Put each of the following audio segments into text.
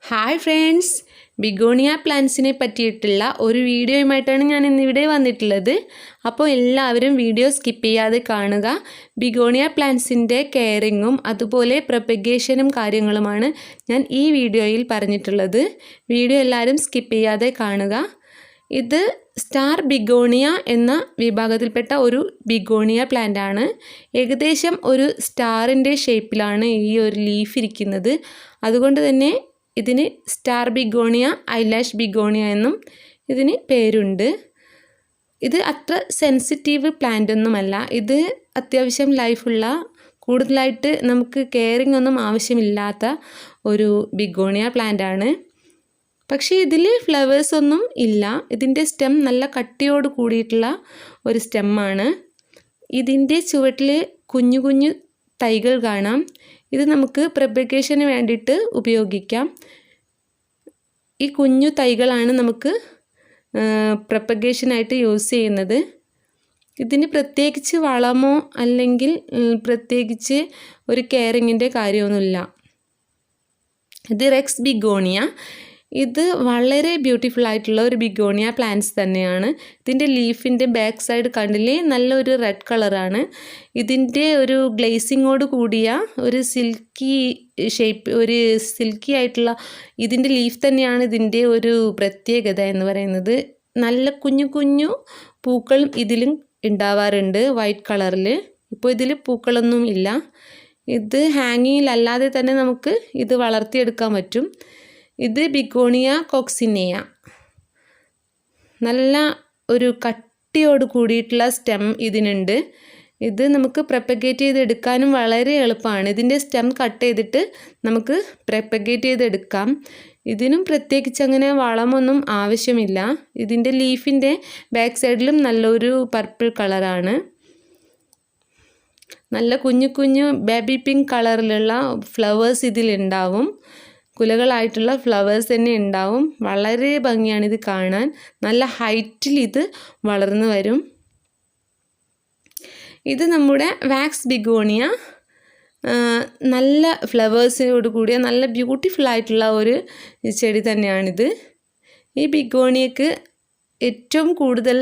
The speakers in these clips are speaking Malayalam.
ഹായ് ഫ്രണ്ട്സ്, ബിഗോണിയ പ്ലാന്റ്സിനെ പറ്റിയിട്ടുള്ള ഒരു വീഡിയോയുമായിട്ടാണ് ഞാൻ ഇന്നിവിടെ വന്നിട്ടുള്ളത്. അപ്പോൾ എല്ലാവരും വീഡിയോ സ്കിപ്പ് ചെയ്യാതെ കാണുക. ബിഗോണിയ പ്ലാന്റ്സിൻ്റെ കെയറിങ്ങും അതുപോലെ പ്രൊപ്പഗേഷനും കാര്യങ്ങളുമാണ് ഞാൻ ഈ വീഡിയോയിൽ പറഞ്ഞിട്ടുള്ളത്. വീഡിയോ എല്ലാവരും സ്കിപ്പ് ചെയ്യാതെ കാണുക. ഇത് സ്റ്റാർ ബിഗോണിയ എന്ന വിഭാഗത്തിൽപ്പെട്ട ഒരു ബിഗോണിയ പ്ലാന്റ് ആണ്. ഏകദേശം ഒരു സ്റ്റാറിൻ്റെ ഷേപ്പിലാണ് ഈ ഒരു ലീഫ് ഇരിക്കുന്നത്. അതുകൊണ്ട് തന്നെ ഇതിന് സ്റ്റാർ ബിഗോണിയ, ഐലാഷ് ബിഗോണിയ എന്നും ഇതിന് പേരുണ്ട്. ഇത് അത്ര സെൻസിറ്റീവ് പ്ലാന്റ് ഒന്നുമല്ല. ഇത് അത്യാവശ്യം ലൈഫുള്ള, കൂടുതലായിട്ട് നമുക്ക് കെയറിങ് ഒന്നും ആവശ്യമില്ലാത്ത ഒരു ബിഗോണിയ പ്ലാന്റ് ആണ്. പക്ഷേ ഇതിൽ ഫ്ലവേഴ്സ് ഒന്നും ഇല്ല. ഇതിൻ്റെ സ്റ്റെം നല്ല കട്ടിയോട് കൂടിയിട്ടുള്ള ഒരു സ്റ്റെമ്മാണ്. ഇതിൻ്റെ ചുവട്ടിൽ കുഞ്ഞു കുഞ്ഞു തൈകൾ കാണാം. ഇത് നമുക്ക് പ്രൊപ്പഗേഷന് വേണ്ടിയിട്ട് ഉപയോഗിക്കാം. ഈ കുഞ്ഞു തൈകളാണ് നമുക്ക് പ്രൊപ്പഗേഷനായിട്ട് യൂസ് ചെയ്യുന്നത്. ഇതിന് പ്രത്യേകിച്ച് വളമോ അല്ലെങ്കിൽ പ്രത്യേകിച്ച് ഒരു കെയറിങ്ങിൻ്റെ കാര്യമൊന്നുമില്ല. ഇത് റെക്സ് ബിഗോണിയ. ഇത് വളരെ ബ്യൂട്ടിഫുൾ ആയിട്ടുള്ള ഒരു ബിഗോണിയ പ്ലാന്റ്സ് തന്നെയാണ്. ഇതിൻ്റെ ലീഫിൻ്റെ ബാക്ക് സൈഡ് കണ്ടില്ലേ, നല്ലൊരു റെഡ് കളറാണ്. ഇതിൻ്റെ ഒരു ഗ്ലേസിങ്ങോട് കൂടിയ ഒരു സിൽക്കി ഷേപ്പ്, ഒരു സിൽക്കി ആയിട്ടുള്ള ഇതിൻ്റെ ലീഫ് തന്നെയാണ് ഇതിൻ്റെ ഒരു പ്രത്യേകത എന്ന് പറയുന്നത്. നല്ല കുഞ്ഞു കുഞ്ഞു പൂക്കളും ഇതിലും ഉണ്ടാവാറുണ്ട് വൈറ്റ് കളറിൽ. ഇപ്പോൾ ഇതിൽ പൂക്കളൊന്നും ഇല്ല. ഇത് ഹാങ്ങിങ്ങിലല്ലാതെ തന്നെ നമുക്ക് ഇത് വളർത്തിയെടുക്കാൻ പറ്റും. ഇത് ബിഗോണിയ കോക്സിനിയ. നല്ല ഒരു കട്ടിയോട് കൂടിയിട്ടുള്ള സ്റ്റെം ഇതിനുണ്ട്. ഇത് നമുക്ക് പ്രൊപ്പഗേറ്റ് ചെയ്തെടുക്കാനും വളരെ എളുപ്പമാണ്. ഇതിൻ്റെ സ്റ്റെം കട്ട് ചെയ്തിട്ട് നമുക്ക് പ്രൊപ്പഗേറ്റ് ചെയ്തെടുക്കാം. ഇതിനും പ്രത്യേകിച്ച് അങ്ങനെ വളമൊന്നും ആവശ്യമില്ല. ഇതിൻ്റെ ലീഫിൻ്റെ ബാക്ക് സൈഡിലും നല്ലൊരു പർപ്പിൾ കളറാണ്. നല്ല കുഞ്ഞു കുഞ്ഞു ബേബി പിങ്ക് കളറിലുള്ള ഫ്ലവേഴ്സ് ഇതിലുണ്ടാവും. കുലകളായിട്ടുള്ള ഫ്ലവേഴ്സ് തന്നെ ഉണ്ടാവും. വളരെ ഭംഗിയാണ് ഇത് കാണാൻ. നല്ല ഹൈറ്റിൽ ഇത് വളർന്നു വരും. ഇത് നമ്മുടെ വാക്സ് ബിഗോണിയ. നല്ല ഫ്ലവേഴ്സിനോട് കൂടിയ നല്ല ബ്യൂട്ടിഫുൾ ആയിട്ടുള്ള ഒരു ചെടി തന്നെയാണിത്. ഈ ബിഗോണിയക്ക് ഏറ്റവും കൂടുതൽ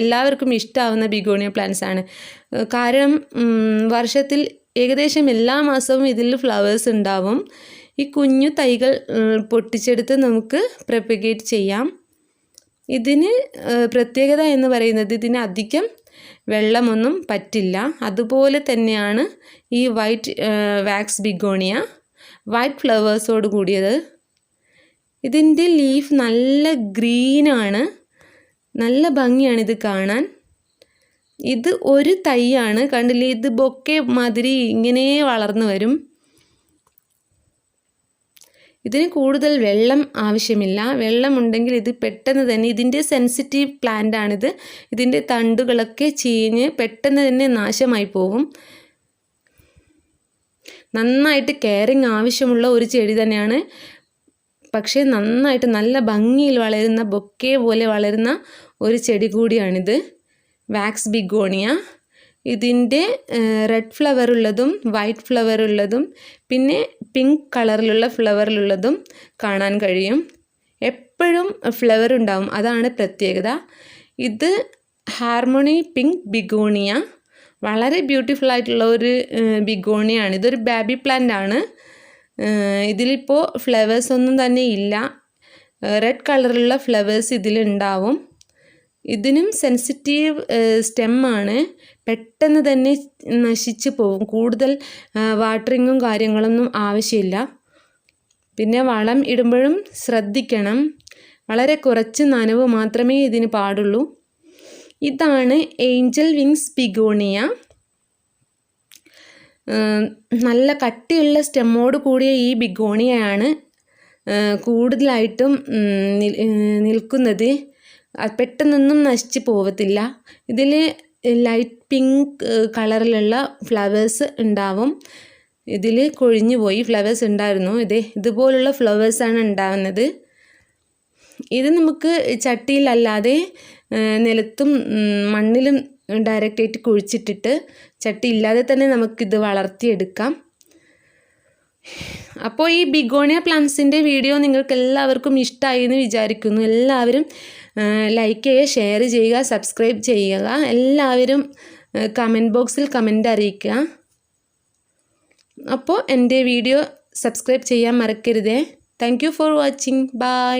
എല്ലാവർക്കും ഇഷ്ടമാവുന്ന ബിഗോണിയ പ്ലാന്റ്സ് ആണ്. കാരണം വർഷത്തിൽ ഏകദേശം എല്ലാ മാസവും ഇതിൽ ഫ്ലവേഴ്സ് ഉണ്ടാവും. ഈ കുഞ്ഞു തൈകൾ പൊട്ടിച്ചെടുത്ത് നമുക്ക് പ്രൊപ്പഗേറ്റ് ചെയ്യാം. ഇതിന് പ്രത്യേകത എന്ന് പറയുന്നത് ഇതിന് അധികം വെള്ളമൊന്നും പറ്റില്ല. അതുപോലെ തന്നെയാണ് ഈ വൈറ്റ് വാക്സ് ബിഗോണിയ, വൈറ്റ് ഫ്ലവേഴ്സോട് കൂടിയത്. ഇതിൻ്റെ ലീഫ് നല്ല ഗ്രീനാണ്. നല്ല ഭംഗിയാണ് ഇത് കാണാൻ. ഇത് ഒരു തൈയാണ്, കണ്ടില്ലേ, ഇത് ബൊക്കെ മാതിരി ഇങ്ങനെ വളർന്നു വരും. ഇതിന് കൂടുതൽ വെള്ളം ആവശ്യമില്ല. വെള്ളമുണ്ടെങ്കിൽ ഇത് പെട്ടെന്ന് തന്നെ, ഇതിൻ്റെ സെൻസിറ്റീവ് പ്ലാന്റ് ആണിത്. ഇതിൻ്റെ തണ്ടുകളൊക്കെ ചീഞ്ഞ് പെട്ടെന്ന് തന്നെ നാശമായി പോകും. നന്നായിട്ട് കെയറിങ് ആവശ്യമുള്ള ഒരു ചെടി തന്നെയാണ്. പക്ഷേ നന്നായിട്ട് നല്ല ഭംഗിയിൽ വളരുന്ന, ബൊക്കെ പോലെ വളരുന്ന ഒരു ചെടി കൂടിയാണിത്, വാക്സ് ബിഗോണിയ. ഇതിൻ്റെ റെഡ് ഫ്ലവർ ഉള്ളതും വൈറ്റ് ഫ്ലവർ ഉള്ളതും പിന്നെ പിങ്ക് കളറിലുള്ള ഫ്ലവറിലുള്ളതും കാണാൻ കഴിയും. എപ്പോഴും ഫ്ലവർ ഉണ്ടാവും, അതാണ് പ്രത്യേകത. ഇത് ഹാർമോണി പിങ്ക് ബിഗോണിയ. വളരെ ബ്യൂട്ടിഫുൾ ആയിട്ടുള്ള ഒരു ബിഗോണിയാണ്. ഇതൊരു ബേബി പ്ലാന്റ് ആണ്. ഇതിലിപ്പോൾ ഫ്ലവേഴ്സ് ഒന്നും തന്നെ ഇല്ല. റെഡ് കളറിലുള്ള ഫ്ലവേഴ്സ് ഇതിലുണ്ടാവും. ഇതിനും സെൻസിറ്റീവ് സ്റ്റെമ്മാണ്. പെട്ടെന്ന് തന്നെ നശിച്ചു പോകും. കൂടുതൽ വാട്ടറിങ്ങും കാര്യങ്ങളൊന്നും ആവശ്യമില്ല. പിന്നെ വളം ഇടുമ്പോഴും ശ്രദ്ധിക്കണം. വളരെ കുറച്ച് നനവ് മാത്രമേ ഇതിന് പാടുള്ളൂ. ഇതാണ് ഏഞ്ചൽ വിങ്സ് ബിഗോണിയ. നല്ല കട്ടിയുള്ള സ്റ്റെമ്മോട് കൂടിയ ഈ ബിഗോണിയയാണ് കൂടുതലായിട്ടും നിൽക്കുന്നത്. പെട്ടെന്നൊന്നും നശിച്ച് പോവത്തില്ല. ഇതിൽ ലൈറ്റ് പിങ്ക് കളറിലുള്ള ഫ്ലവേഴ്സ് ഉണ്ടാവും. ഇതിൽ കൊഴിഞ്ഞു പോയി ഫ്ലവേഴ്സ് ഉണ്ടായിരുന്നു. ഇതുപോലുള്ള ഫ്ലവേഴ്സാണ് ഉണ്ടാവുന്നത്. ഇത് നമുക്ക് ചട്ടിയിലല്ലാതെ നിലത്തും മണ്ണിലും ഡയറക്റ്റായിട്ട് കുഴിച്ചിട്ടിട്ട് ചട്ടി ഇല്ലാതെ തന്നെ നമുക്കിത് വളർത്തിയെടുക്കാം. അപ്പോൾ ഈ ബിഗോണിയ പ്ലാന്റ്സിൻ്റെ വീഡിയോ നിങ്ങൾക്ക് എല്ലാവർക്കും ഇഷ്ടമായി എന്ന് വിചാരിക്കുന്നു. എല്ലാവരും ലൈക്ക് ചെയ്യുക, ഷെയർ ചെയ്യുക, സബ്സ്ക്രൈബ് ചെയ്യുക. എല്ലാവരും കമൻറ്റ് ബോക്സിൽ കമൻറ്റ് അറിയിക്കുക. അപ്പോൾ എൻ്റെ വീഡിയോ സബ്സ്ക്രൈബ് ചെയ്യാൻ മറക്കരുതേ. Thank you for watching. By.